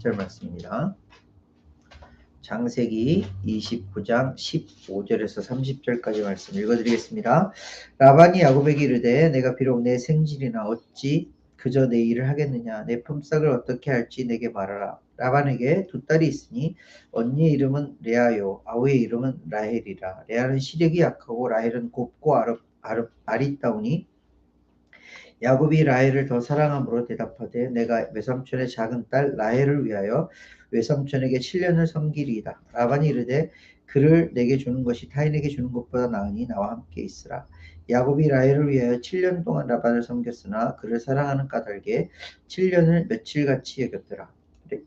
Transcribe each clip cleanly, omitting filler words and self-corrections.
10절 말씀입니다. 창세기 29장 15절에서 30절까지 말씀 읽어드리겠습니다. 라반이 야곱에게 이르되 내가 비록 내 생질이나 어찌 그저 내 일을 하겠느냐. 내 품삯을 어떻게 할지 내게 말하라. 라반에게 두 딸이 있으니 언니의 이름은 레아요 아우의 이름은 라헬이라. 레아는 시력이 약하고 라헬은 곱고 아리따우니 야곱이 라헬을 더 사랑함으로 대답하되 내가 외삼촌의 작은 딸 라헬을 위하여 외삼촌에게 7년을 섬기리이다. 라반이 이르되 그를 내게 주는 것이 타인에게 주는 것보다 나으니 나와 함께 있으라. 야곱이 라헬을 위하여 7년 동안 라반을 섬겼으나 그를 사랑하는 까닭에 7년을 며칠같이 여겼더라.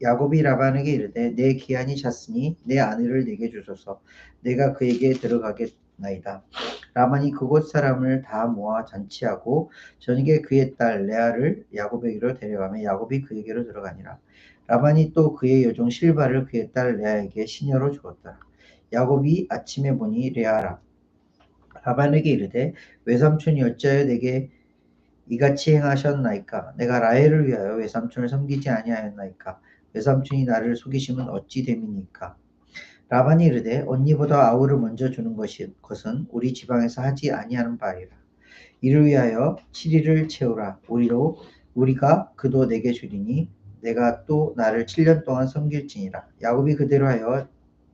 야곱이 라반에게 이르되 내 기한이 찼으니 내 아내를 내게 주소서. 내가 그에게 들어가겠나이다. 라반이 그곳 사람을 다 모아 잔치하고 저녁에 그의 딸 레아를 야곱에게로 데려가며 야곱이 그에게로 들어가니라. 라반이 또 그의 여종 실바를 그의 딸 레아에게 시녀로 주었더라. 야곱이 아침에 보니 레아라. 라반에게 이르되 외삼촌이 어찌하여 내게 이같이 행하셨나이까? 내가 라헬을 위하여 외삼촌을 섬기지 아니하였나이까? 외삼촌이 나를 속이심은 어찌 됨이니까? 라반이 이르되 언니보다 아우를 먼저 주는 것은 우리 지방에서 하지 아니하는 바이라. 이를 위하여 7일을 채우라. 우리가 그도 내게 주리니 내가 또 나를 7년 동안 섬길지니라. 야곱이 그대로 하여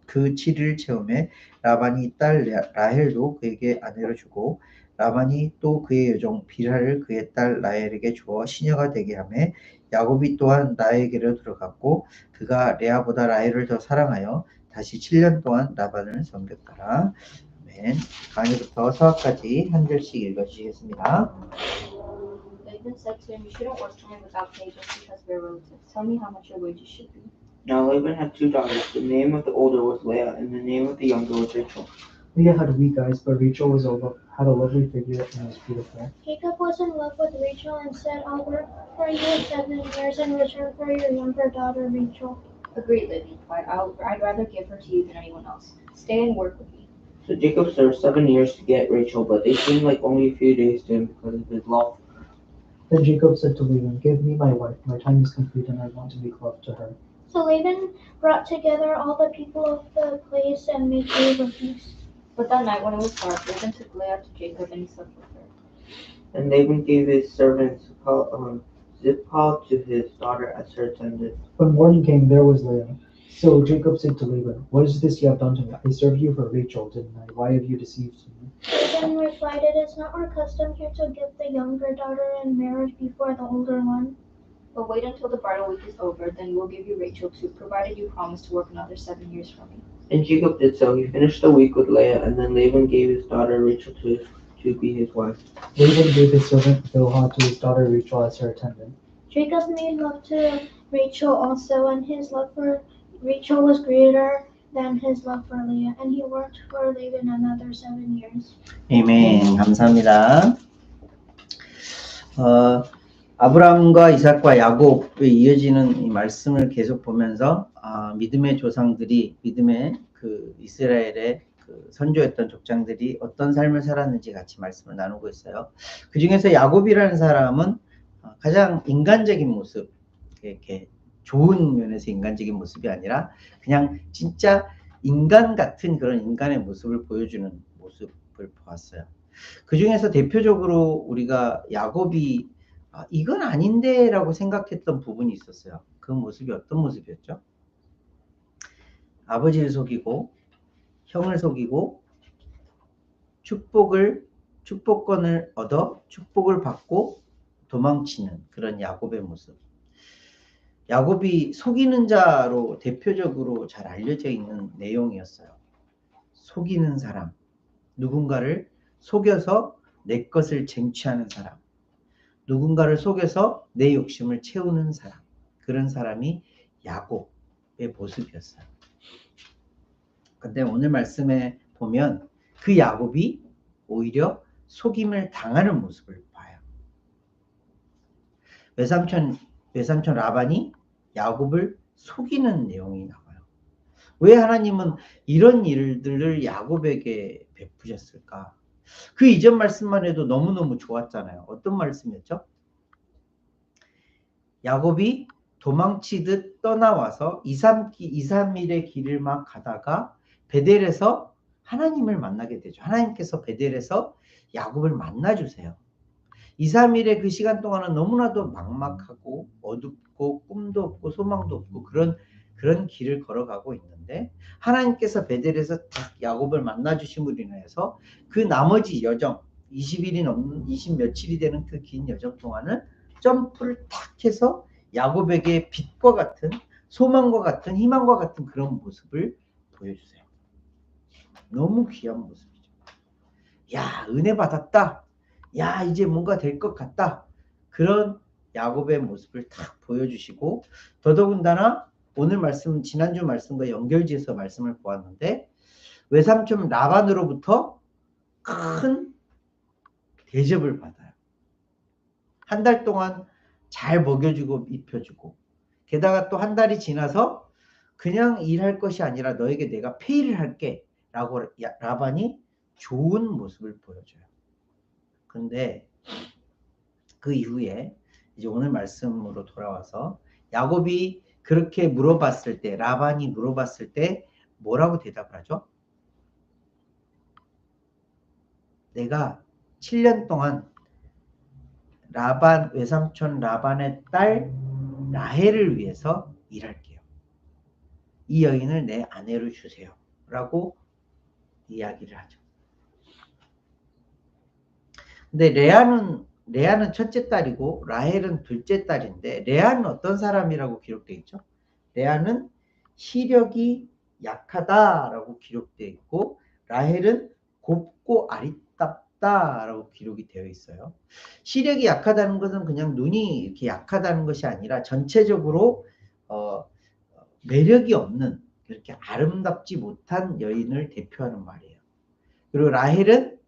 그 7일을 채우매 라반이 딸 라헬도 그에게 아내로 주고 라반이 또 그의 여종 빌하를 그의 딸 라헬에게 주어 시녀가 되게 하매 야곱이 또한 라헬에게로 들어갔고 그가 레아보다 라헬을 더 사랑하여 다시 7년 동안 라반을 섬겼더라. 아멘. 강의부터 서까지 한 절씩 읽어주시겠습니다. Laban said to him, "You shouldn't work for me without pay just because we're relatives. Tell me how much your wages should be." Now Laban had two daughters. The name of the older was Leah, and the name of the younger was Rachel. Leah had weak eyes, but Rachel had a lovely figure and was beautiful. Jacob was in love with Rachel and said, "I'll work for you 7 years in return for your younger daughter Rachel." Agreed, Laban replied. I'd rather give her to you than anyone else. Stay and work with me. So Jacob served 7 years to get Rachel, but they seemed like only a few days to him because of his love. Then Jacob said to Laban, "Give me my wife. My time is complete and I want to make love to her." So Laban brought together all the people of the place and made grave a feast. But that night when it was dark, Laban took Leah to Jacob and he slept with her. And Laban gave his servant Zilpah to his daughter as her attendant. When morning came, there was Leah. So Jacob said to Laban, "What is this you have done to me? I served you for Rachel, didn't I? Why have you deceived me?" Laban replied, "It is not our custom here to give the younger daughter in marriage before the older one." But wait until the bridal week is over, then we'll give you Rachel too, provided you promise to work another 7 years for me. And Jacob did so. He finished the week with Leah, and then Laban gave his daughter Rachel to be his wife. Laban gave his servant Bilhah to his daughter Rachel as her attendant. Jacob made love to Rachel also, and his love for Rachel was greater than his love for Leah, and he worked for Laban another 7 years. 아멘. 감사합니다. 아브라함과 이삭과 야곱에 이어지는 이 말씀을 계속 보면서 믿음의 조상들이 믿음의 그 이스라엘의 그 선조였던 족장들이 어떤 삶을 살았는지 같이 말씀을 나누고 있어요. 그 중에서 야곱이라는 사람은 가장 인간적인 모습, 이렇게 좋은 면에서 인간적인 모습이 아니라 그냥 진짜 인간 같은 그런 인간의 모습을 보여주는 모습을 보았어요. 그 중에서 대표적으로 우리가 야곱이 이건 아닌데 라고 생각했던 부분이 있었어요. 그 모습이 어떤 모습이었죠? 아버지를 속이고 형을 속이고 축복권을 얻어 축복을 받고 도망치는 그런 야곱의 모습. 야곱이 속이는 자로 대표적으로 잘 알려져 있는 내용이었어요. 속이는 사람, 누군가를 속여서 내 것을 쟁취하는 사람, 누군가를 속여서 내 욕심을 채우는 사람, 그런 사람이 야곱의 모습이었어요. 근데 오늘 말씀에 보면 그 야곱이 오히려 속임을 당하는 모습을 봐요. 외삼촌 라반이 야곱을 속이는 내용이 나와요. 왜 하나님은 이런 일들을 야곱에게 베푸셨을까? 그 이전 말씀만 해도 너무너무 좋았잖아요. 어떤 말씀이었죠? 야곱이 도망치듯 떠나와서 2, 3일의 길을 막 가다가 베델에서 하나님을 만나게 되죠. 하나님께서 베델에서 야곱을 만나주세요. 2, 3일의 그 시간 동안은 너무나도 막막하고 어둡고 꿈도 없고 소망도 없고 그런 길을 걸어가고 있는데 하나님께서 베델에서 딱 야곱을 만나주심으로 인해서 그 나머지 여정 20일이 넘는 20 며칠이 되는 그 긴 여정 동안은 점프를 탁 해서 야곱에게 빛과 같은 소망과 같은 희망과 같은 그런 모습을 보여주세요. 너무 귀한 모습이죠. 야, 은혜 받았다. 야, 이제 뭔가 될 것 같다. 그런 야곱의 모습을 탁 보여주시고 더더군다나 오늘 말씀 지난주 말씀과 연결지어서 말씀을 보았는데 외삼촌 라반으로부터 큰 대접을 받아요. 한 달 동안 잘 먹여주고 입혀주고 게다가 또 한 달이 지나서 그냥 일할 것이 아니라 너에게 내가 페이를 할게 라고 라반이 좋은 모습을 보여줘요. 근데 그 이후에 이제 오늘 말씀으로 돌아와서 야곱이 그렇게 물어봤을 때 라반이 물어봤을 때 뭐라고 대답을 하죠? 내가 7년 동안 라반 외삼촌 라반의 딸 라헬을 위해서 일할게요. 이 여인을 내 아내로 주세요. 라고 이야기를 하죠. 근데 레아는 첫째 딸이고 라헬은 둘째 딸인데 레아는 어떤 사람이라고 기록되어 있죠? 레아는 시력이 약하다라고 기록되어 있고 라헬은 곱고 아리답다라고 기록이 되어 있어요. 시력이 약하다는 것은 그냥 눈이 이렇게 약하다는 것이 아니라 전체적으로 매력이 없는 그렇게 아름답지 못한 여인을 대표하는 말이에요. 그리고 라헬은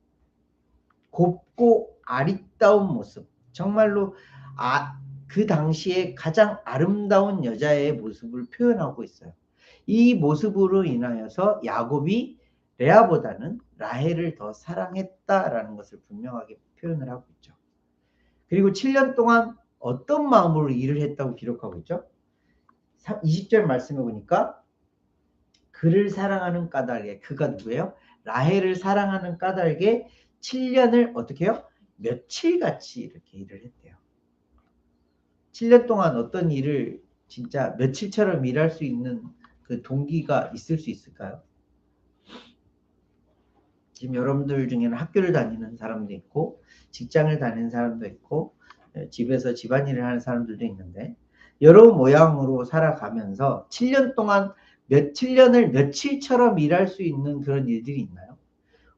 곱고 아리따운 모습, 정말로 그 당시에 가장 아름다운 여자의 모습을 표현하고 있어요. 이 모습으로 인하여서 야곱이 레아보다는 라헬을 더 사랑했다라는 것을 분명하게 표현을 하고 있죠. 그리고 7년 동안 어떤 마음으로 일을 했다고 기록하고 있죠? 20절 말씀해 보니까 그를 사랑하는 까닭에, 그가 누구예요? 라헬을 사랑하는 까닭에 7년을 어떻게 해요? 며칠같이 이렇게 일을 했대요. 7년 동안 어떤 일을 진짜 며칠처럼 일할 수 있는 그 동기가 있을 수 있을까요? 지금 여러분들 중에는 학교를 다니는 사람도 있고 직장을 다니는 사람도 있고 집에서 집안일을 하는 사람들도 있는데 여러 모양으로 살아가면서 7년 동안 7년을 며칠처럼 일할 수 있는 그런 일들이 있나요?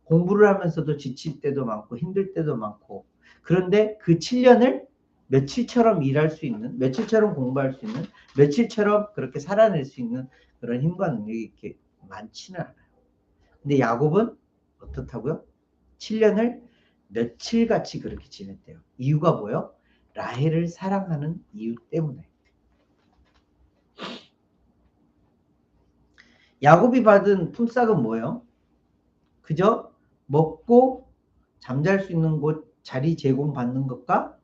공부를 하면서도 지칠 때도 많고 힘들 때도 많고 그런데 그 7년을 며칠처럼 일할 수 있는, 며칠처럼 공부할 수 있는, 며칠처럼 그렇게 살아낼 수 있는 그런 힘과 능력이 이렇게 많지는 않아요. 근데 야곱은 어떻다고요? 7년을 며칠같이 그렇게 지냈대요. 이유가 뭐예요? 라헬을 사랑하는 이유 때문에. 야곱이 받은 품삯은 뭐예요? 그저 먹고 잠잘 수 있는 곳 자리 제공받는 것과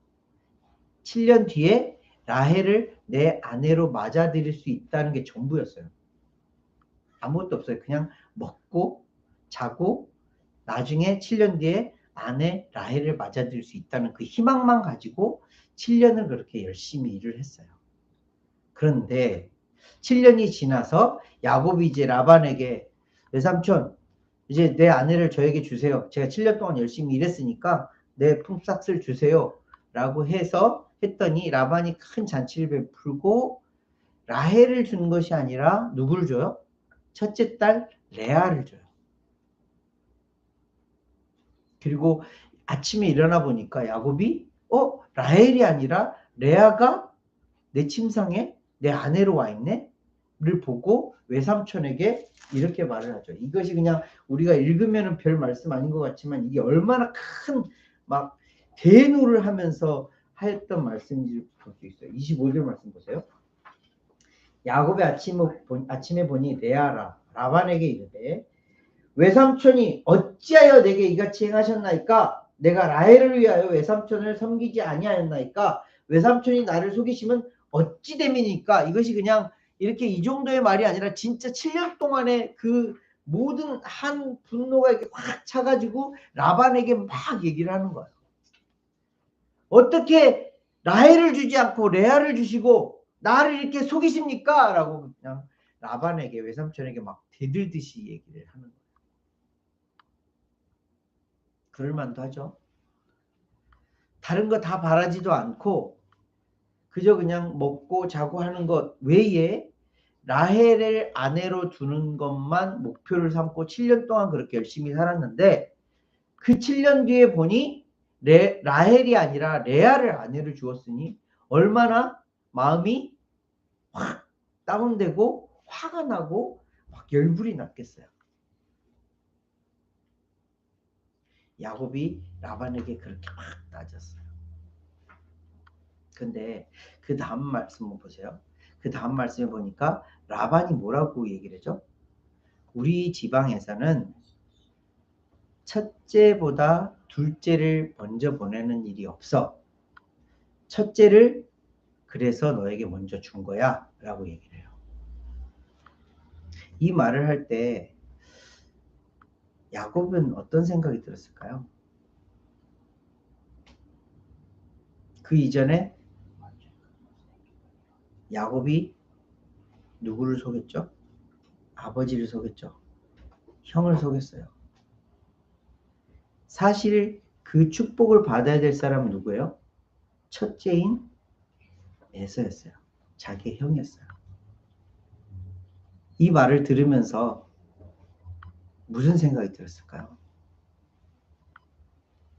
7년 뒤에 라헬을 내 아내로 맞아들일 수 있다는 게 전부였어요. 아무것도 없어요. 그냥 먹고 자고 나중에 7년 뒤에 아내 라헬을 맞아들일 수 있다는 그 희망만 가지고 7년을 그렇게 열심히 일을 했어요. 그런데 7년이 지나서 야곱이 이제 라반에게 외삼촌 이제 내 아내를 저에게 주세요. 제가 7년 동안 열심히 일했으니까 내 품삯을 주세요. 라고 했더니 라반이 큰 잔치를 베풀고 라헬을 준 것이 아니라 누구를 줘요? 첫째 딸 레아를 줘요. 그리고 아침에 일어나 보니까 야곱이 라헬이 아니라 레아가 내 침상에 내 아내로 와 있네? 를 보고 외삼촌에게 이렇게 말을 하죠. 이것이 그냥 우리가 읽으면 별 말씀 아닌 것 같지만 이게 얼마나 큰 막 대노를 하면서 했던 말씀인지 볼 수 있어요. 25절 말씀 보세요. 야곱의 아침에 보니 레아라 라반에게 이르되 외삼촌이 어찌하여 내게 이같이 행하셨나이까? 내가 라헬을 위하여 외삼촌을 섬기지 아니하였나이까? 외삼촌이 나를 속이시면 어찌 됨이니까 이것이 그냥 이렇게 이 정도의 말이 아니라 진짜 7년 동안의 그 모든 한 분노가 이렇게 확 차가지고 라반에게 막 얘기를 하는 거예요. 어떻게 라헬을 주지 않고 레아를 주시고 나를 이렇게 속이십니까? 라고 그냥 라반에게 외삼촌에게 막 대들듯이 얘기를 하는 거예요. 그럴만도 하죠. 다른 거 다 바라지도 않고 그저 그냥 먹고 자고 하는 것 외에 라헬을 아내로 두는 것만 목표를 삼고 7년 동안 그렇게 열심히 살았는데 그 7년 뒤에 보니 라헬이 아니라 레아를 아내로 주었으니 얼마나 마음이 확 다운되고 화가 나고 막 열불이 났겠어요. 야곱이 라반에게 그렇게 막 따졌어요. 근데 그 다음 말씀을 보세요. 그 다음 말씀에 보니까 라반이 뭐라고 얘기를 하죠? 우리 지방에서는 첫째보다 둘째를 먼저 보내는 일이 없어. 첫째를 그래서 너에게 먼저 준 거야 라고 얘기를 해요. 이 말을 할 때 야곱은 어떤 생각이 들었을까요? 그 이전에 야곱이 누구를 속였죠? 아버지를 속였죠. 형을 속였어요. 사실 그 축복을 받아야 될 사람은 누구예요? 첫째인 에서였어요. 자기의 형이었어요. 이 말을 들으면서 무슨 생각이 들었을까요?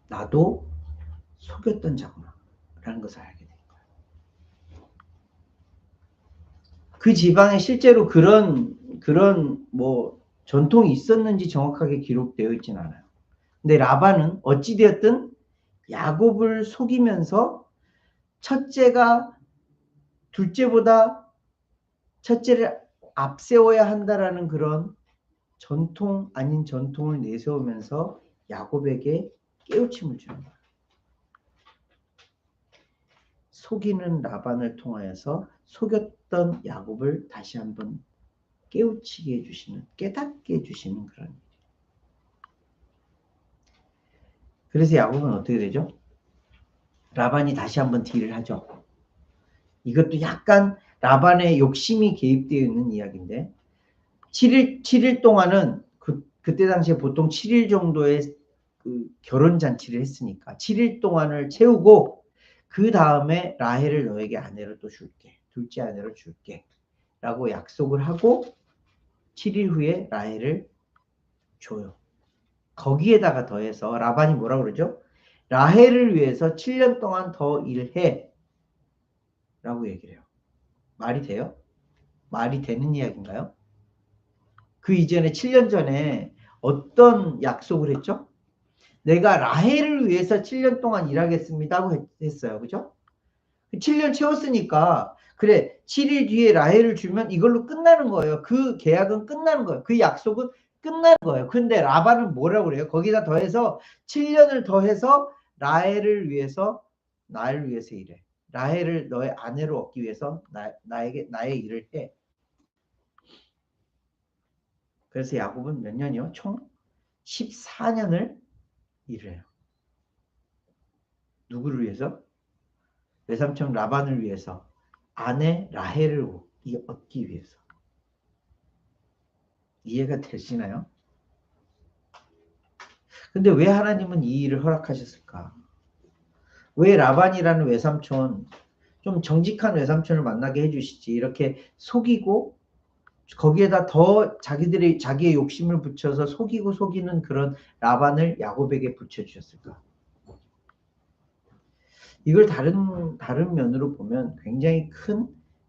나도 속였던 자구나 라는 것을 알게 된 거예요. 그 지방에 실제로 그런 뭐 전통이 있었는지 정확하게 기록되어 있진 않아요. 근데 라반은 어찌되었든 야곱을 속이면서 첫째가 둘째보다 첫째를 앞세워야 한다라는 그런 전통 아닌 전통을 내세우면서 야곱에게 깨우침을 주는 거예요. 속이는 라반을 통하여서 속였던 야곱을 다시 한번 깨우치게 해주시는, 깨닫게 해주시는 그런 일이에요. 그래서 야곱은 어떻게 되죠? 라반이 다시 한번 딜을 하죠. 이것도 약간 라반의 욕심이 개입되어 있는 이야기인데 7일 동안은 그때 당시에 보통 7일 정도의 그 결혼잔치를 했으니까 7일 동안을 채우고 그 다음에 라헬을 너에게 아내로 또 줄게. 둘째 아내로 줄게. 라고 약속을 하고 7일 후에 라헬을 줘요. 거기에다가 더해서 라반이 뭐라고 그러죠? 라헬을 위해서 7년 동안 더 일해. 라고 얘기를 해요. 말이 돼요? 말이 되는 이야기인가요? 그 이전에 7년 전에 어떤 약속을 했죠? 내가 라헬을 위해서 7년 동안 일하겠습니다 하고 했어요. 그죠? 7년 채웠으니까 그래 7일 뒤에 라헬을 주면 이걸로 끝나는 거예요. 그 계약은 끝나는 거예요. 그 약속은 끝나는 거예요. 근데 라반은 뭐라고 그래요? 거기다 더해서 7년을 더해서 라헬을 위해서 나를 위해서 일해. 라헬을 너의 아내로 얻기 위해서 나의 일을 해. 그래서 야곱은 몇 년이요? 총 14년을 일을 해요. 누구를 위해서? 외삼촌 라반을 위해서, 아내 라헬을 얻기 위해서. 이해가 되시나요? 근데 왜 하나님은 이 일을 허락하셨을까? 왜 라반이라는 외삼촌, 좀 정직한 외삼촌을 만나게 해주시지 이렇게 속이고 거기에다 더 자기의 욕심을 붙여서 속이는 그런 라반을 야곱에게 붙여주셨을까? 이걸 다른 면으로 보면 굉장히 큰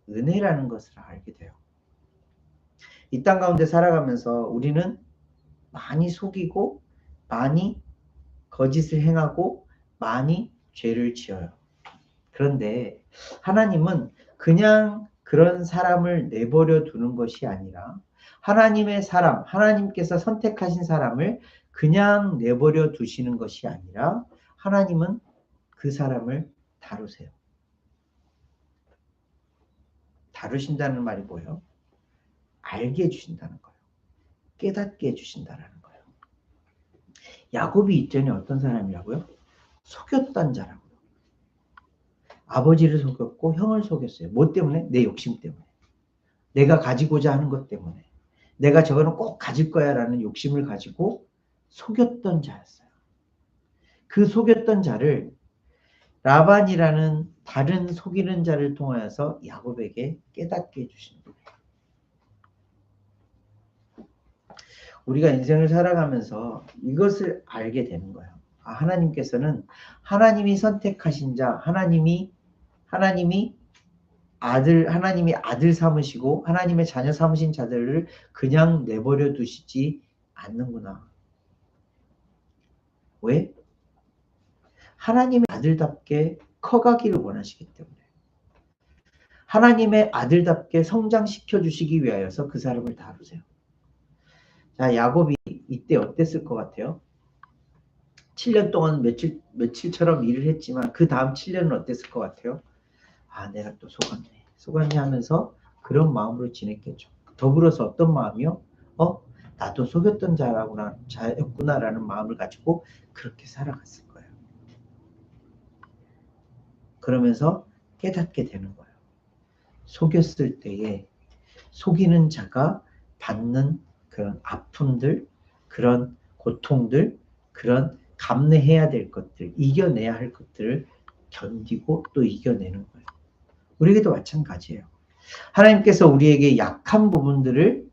은혜라는 것을 알게 돼요. 이 땅 가운데 살아가면서 우리는 많이 속이고 많이 거짓을 행하고 많이 죄를 지어요. 그런데 하나님은 그냥 그런 사람을 내버려 두는 것이 아니라 하나님의 사람, 하나님께서 선택하신 사람을 그냥 내버려 두시는 것이 아니라 하나님은 그 사람을 다루세요. 다루신다는 말이 뭐예요? 알게 해주신다는 거예요. 깨닫게 해주신다는 거예요. 야곱이 이전에 어떤 사람이라고요? 속였던 자라고요. 아버지를 속였고 형을 속였어요. 뭐 때문에? 내 욕심 때문에. 내가 가지고자 하는 것 때문에. 내가 저거는 꼭 가질 거야 라는 욕심을 가지고 속였던 자였어요. 그 속였던 자를 라반이라는 다른 속이는 자를 통하여서 야곱에게 깨닫게 해주시는 거예요. 우리가 인생을 살아가면서 이것을 알게 되는 거예요. 하나님께서는 하나님이 선택하신 자, 하나님이 아들 삼으시고 하나님의 자녀 삼으신 자들을 그냥 내버려 두시지 않는구나. 왜? 하나님의 아들답게 커가기를 원하시기 때문에. 하나님의 아들답게 성장시켜 주시기 위하여서 그 사람을 다루세요. 자, 야곱이 이때 어땠을 것 같아요? 7년 동안 며칠처럼 일을 했지만 그 다음 7년은 어땠을 것 같아요? 내가 또 속았네 하면서 그런 마음으로 지냈겠죠. 더불어서 어떤 마음이요? 나도 속였던 자였구나라는 마음을 가지고 그렇게 살아갔을 거예요. 그러면서 깨닫게 되는 거예요. 속였을 때에 속이는 자가 받는 그런 아픔들, 그런 고통들, 그런 감내해야 될 것들, 이겨내야 할 것들을 견디고 또 이겨내는 거예요. 우리에게도 마찬가지예요. 하나님께서 우리에게 약한 부분들을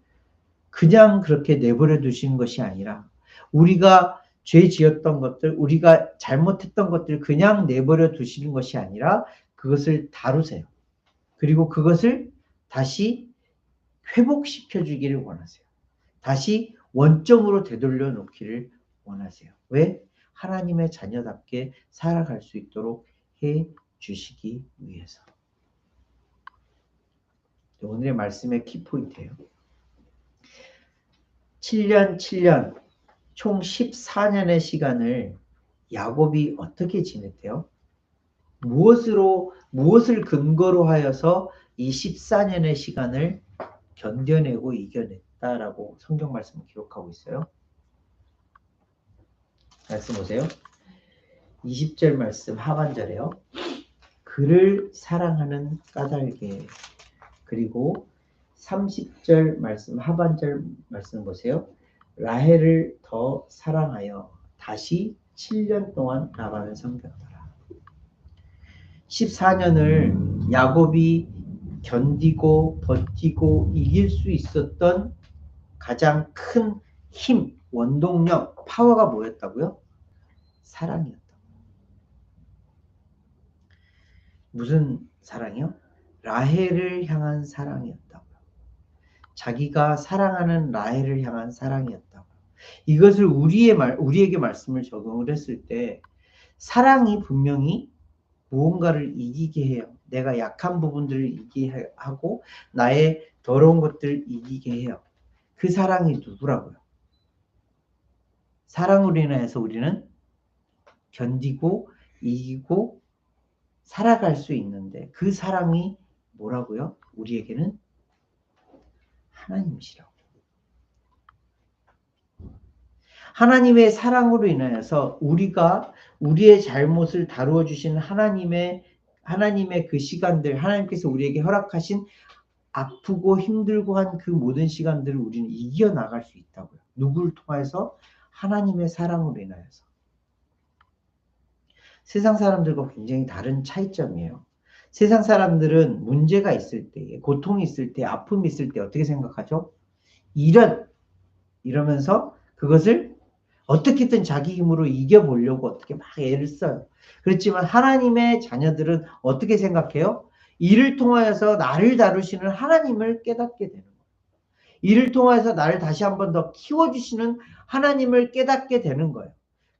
그냥 그렇게 내버려 두시는 것이 아니라 우리가 죄 지었던 것들, 우리가 잘못했던 것들 그냥 내버려 두시는 것이 아니라 그것을 다루세요. 그리고 그것을 다시 회복시켜 주기를 원하세요. 다시 원점으로 되돌려 놓기를 원하세요. 왜? 하나님의 자녀답게 살아갈 수 있도록 해 주시기 위해서. 오늘의 말씀의 키포인트예요. 7년, 총 14년의 시간을 야곱이 어떻게 지냈대요? 무엇을 근거로 하여서 이 14년의 시간을 견뎌내고 이겨냈다라고 성경 말씀을 기록하고 있어요. 말씀 보세요. 20절 말씀 하반절에요. 그를 사랑하는 까닭에. 그리고 30절 말씀 하반절 말씀 보세요. 라헬을 더 사랑하여 다시 7년 동안 라반을 섬겼더라. 14년을 야곱이 견디고 버티고 이길 수 있었던 가장 큰 힘, 원동력, 파워가 뭐였다고요? 사랑이었다고요. 무슨 사랑이요? 라헬을 향한 사랑이었다고요. 자기가 사랑하는 라헬을 향한 사랑이었다고요. 이것을 우리에게 말씀을 적용을 했을 때 사랑이 분명히 무언가를 이기게 해요. 내가 약한 부분들을 이기게 하고 나의 더러운 것들을 이기게 해요. 그 사랑이 누구라고요? 사랑으로 인해서 우리는 견디고 이기고 살아갈 수 있는데 그 사랑이 뭐라고요? 우리에게는 하나님이시라고. 하나님의 사랑으로 인하여서 우리가 우리의 잘못을 다루어 주신 하나님의 그 시간들, 하나님께서 우리에게 허락하신 아프고 힘들고 한 그 모든 시간들을 우리는 이겨나갈 수 있다고요. 누구를 통해서? 하나님의 사랑으로 인하여서. 세상 사람들과 굉장히 다른 차이점이에요. 세상 사람들은 문제가 있을 때, 고통이 있을 때, 아픔이 있을 때 어떻게 생각하죠? 이러면서 그것을 어떻게든 자기 힘으로 이겨보려고 어떻게 막 애를 써요. 그렇지만 하나님의 자녀들은 어떻게 생각해요? 이를 통하여서 나를 다루시는 하나님을 깨닫게 되는 거예요. 이를 통해서 나를 다시 한 번 더 키워주시는 하나님을 깨닫게 되는 거예요.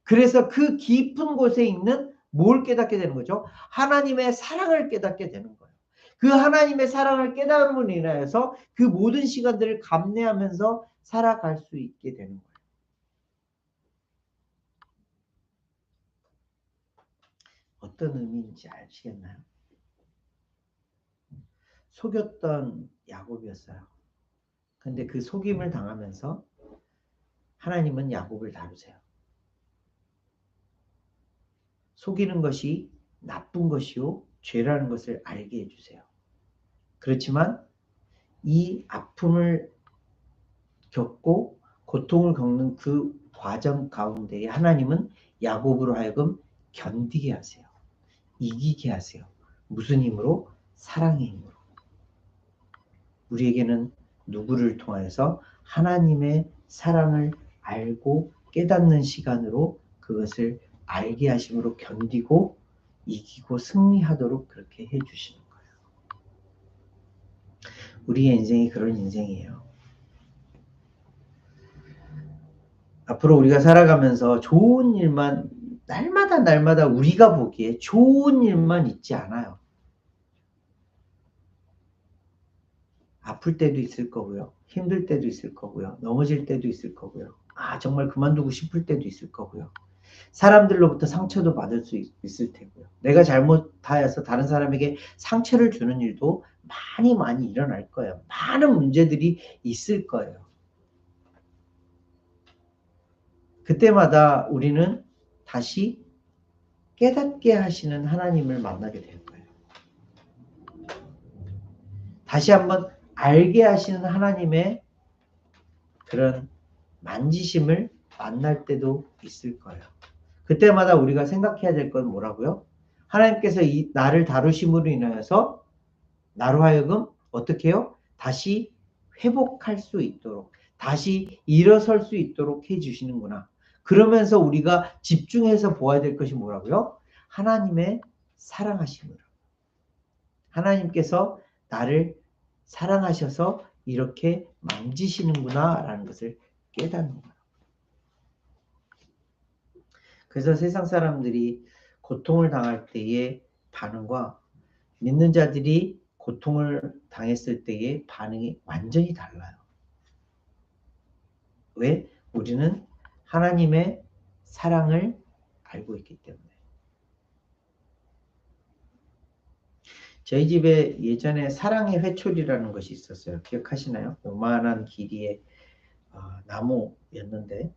그래서 그 깊은 곳에 있는 뭘 깨닫게 되는 거죠? 하나님의 사랑을 깨닫게 되는 거예요. 그 하나님의 사랑을 깨달음으로 인하여서 그 모든 시간들을 감내하면서 살아갈 수 있게 되는 거예요. 어떤 의미인지 아시겠나요? 속였던 야곱이었어요. 근데 그 속임을 당하면서 하나님은 야곱을 다루세요. 속이는 것이 나쁜 것이요 죄라는 것을 알게 해주세요. 그렇지만 이 아픔을 겪고 고통을 겪는 그 과정 가운데에 하나님은 야곱으로 하여금 견디게 하세요. 이기게 하세요. 무슨 힘으로? 사랑의 힘으로. 우리에게는 누구를 통하여서 하나님의 사랑을 알고 깨닫는 시간으로 그것을 알게 하심으로 견디고 이기고 승리하도록 그렇게 해주시는 거예요. 우리의 인생이 그런 인생이에요. 앞으로 우리가 살아가면서 좋은 일만 날마다 우리가 보기에 좋은 일만 있지 않아요. 아플 때도 있을 거고요. 힘들 때도 있을 거고요. 넘어질 때도 있을 거고요. 정말 그만두고 싶을 때도 있을 거고요. 사람들로부터 상처도 받을 수 있을 테고요. 내가 잘못하여서 다른 사람에게 상처를 주는 일도 많이 일어날 거예요. 많은 문제들이 있을 거예요. 그때마다 우리는 다시 깨닫게 하시는 하나님을 만나게 될 거예요. 다시 한번 알게 하시는 하나님의 그런 만지심을 만날 때도 있을 거예요. 그때마다 우리가 생각해야 될 건 뭐라고요? 하나님께서 나를 다루심으로 인하여서 나로 하여금 어떻게 해요? 다시 회복할 수 있도록, 다시 일어설 수 있도록 해주시는구나. 그러면서 우리가 집중해서 보아야 될 것이 뭐라고요? 하나님의 사랑하심으로. 하나님께서 나를 사랑하셔서 이렇게 만지시는구나 라는 것을 깨닫는 거예요. 그래서 세상 사람들이 고통을 당할 때의 반응과 믿는 자들이 고통을 당했을 때의 반응이 완전히 달라요. 왜? 우리는 하나님의 사랑을 알고 있기 때문에. 저희 집에 예전에 사랑의 회초리라는 것이 있었어요. 기억하시나요? 요만한 길이의 나무였는데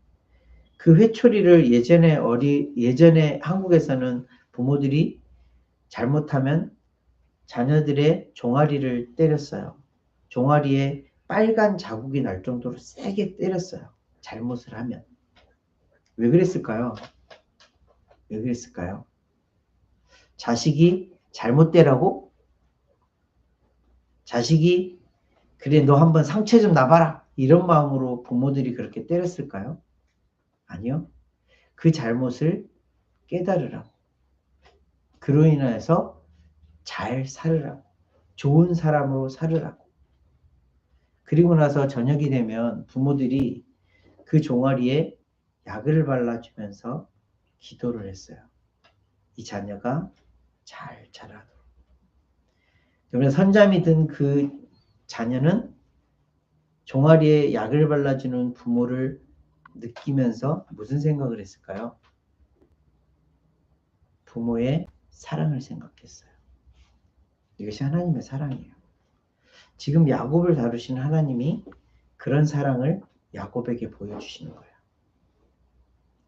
그 회초리를 예전에 한국에서는 부모들이 잘못하면 자녀들의 종아리를 때렸어요. 종아리에 빨간 자국이 날 정도로 세게 때렸어요. 잘못을 하면. 왜 그랬을까요? 왜 그랬을까요? 자식이 잘못되라고? 자식이 그래 너 한번 상처 좀 놔봐라. 이런 마음으로 부모들이 그렇게 때렸을까요? 아니요. 그 잘못을 깨달으라고. 그로 인해서 잘 살으라고. 좋은 사람으로 살으라고. 그리고 나서 저녁이 되면 부모들이 그 종아리에 약을 발라주면서 기도를 했어요. 이 자녀가 잘 자라도록. 그러면 선잠이 든 그 자녀는 종아리에 약을 발라주는 부모를 느끼면서 무슨 생각을 했을까요? 부모의 사랑을 생각했어요. 이것이 하나님의 사랑이에요. 지금 야곱을 다루시는 하나님이 그런 사랑을 야곱에게 보여주시는 거예요.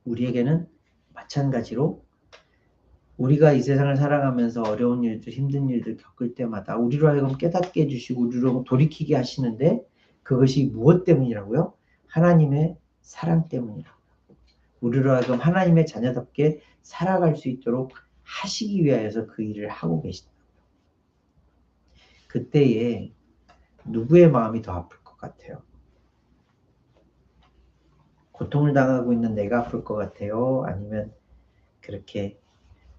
우리에게는 마찬가지로 우리가 이 세상을 살아가면서 어려운 일들, 힘든 일들 겪을 때마다 우리로 하여금 깨닫게 해주시고 우리로 돌이키게 하시는데 그것이 무엇 때문이라고요? 하나님의 사랑 때문이라고요. 우리로 하여금 하나님의 자녀답게 살아갈 수 있도록 하시기 위하여서 그 일을 하고 계신다고요. 그때에 누구의 마음이 더 아플 것 같아요? 고통을 당하고 있는 내가 아플 것 같아요? 아니면 그렇게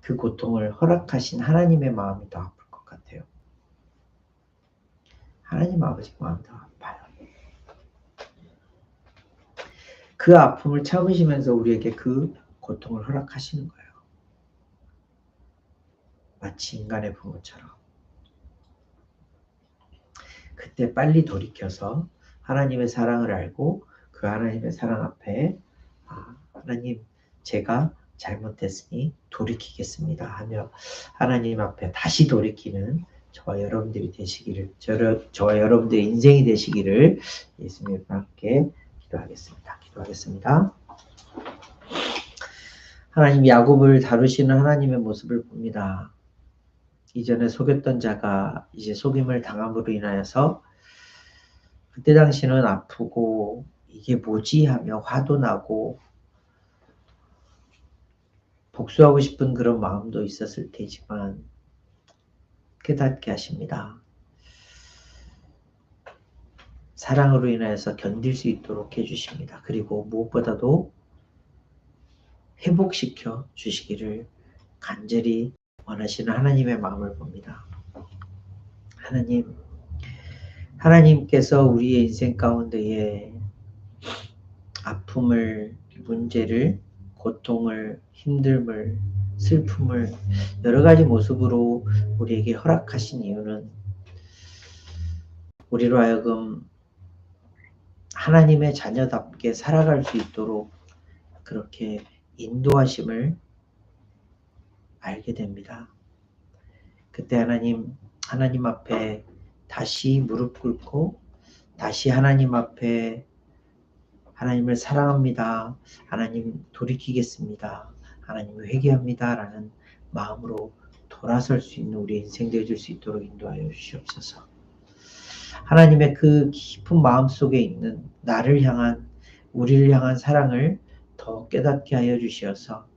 그 고통을 허락하신 하나님의 마음이 더 아플 것 같아요? 하나님 아버지 마음이 더 아파요. 그 아픔을 참으시면서 우리에게 그 고통을 허락하시는 거예요. 마치 인간의 부모처럼. 그때 빨리 돌이켜서 하나님의 사랑을 알고 그 하나님의 사랑 앞에 하나님 제가 잘못했으니 돌이키겠습니다 하며 하나님 앞에 다시 돌이키는 저와 여러분들이 되시기를, 저와 여러분들의 인생이 되시기를 예수님과 함께 기도하겠습니다. 하나님, 야곱을 다루시는 하나님의 모습을 봅니다. 이전에 속였던 자가 이제 속임을 당함으로 인하여서 그때 당시는 아프고 이게 뭐지 하며 화도 나고 복수하고 싶은 그런 마음도 있었을 테지만 깨닫게 하십니다. 사랑으로 인하여서 견딜 수 있도록 해주십니다. 그리고 무엇보다도 회복시켜 주시기를 간절히 원하시는 하나님의 마음을 봅니다. 하나님께서 우리의 인생 가운데에 아픔을, 문제를, 고통을, 힘듦을, 슬픔을 여러 가지 모습으로 우리에게 허락하신 이유는 우리로 하여금 하나님의 자녀답게 살아갈 수 있도록 그렇게 인도하심을 알게 됩니다. 그때 하나님 앞에 다시 무릎 꿇고 다시 하나님 앞에 하나님을 사랑합니다. 하나님 돌이키겠습니다. 하나님 회개합니다. 라는 마음으로 돌아설 수 있는 우리 인생 되어줄 수 있도록 인도하여 주시옵소서. 하나님의 그 깊은 마음속에 있는 우리를 향한 사랑을 더 깨닫게 하여 주시어서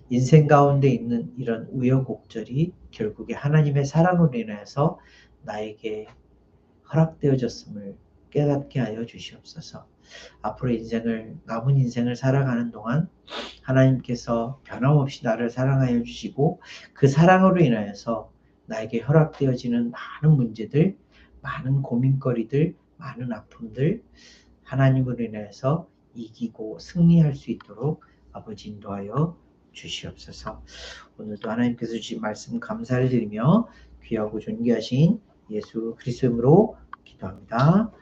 인생 가운데 있는 이런 우여곡절이 결국에 하나님의 사랑으로 인해서 나에게 허락되어졌음을 깨닫게 하여 주시옵소서. 앞으로 남은 인생을 살아가는 동안 하나님께서 변함없이 나를 사랑하여 주시고 그 사랑으로 인하여서 나에게 허락되어지는 많은 문제들, 많은 고민거리들, 많은 아픔들 하나님으로 인해서 이기고 승리할 수 있도록 아버지 인도하여 주시옵소서. 오늘도 하나님께서 주신 말씀 감사를 드리며 귀하고 존귀하신 예수 그리스도로 기도합니다.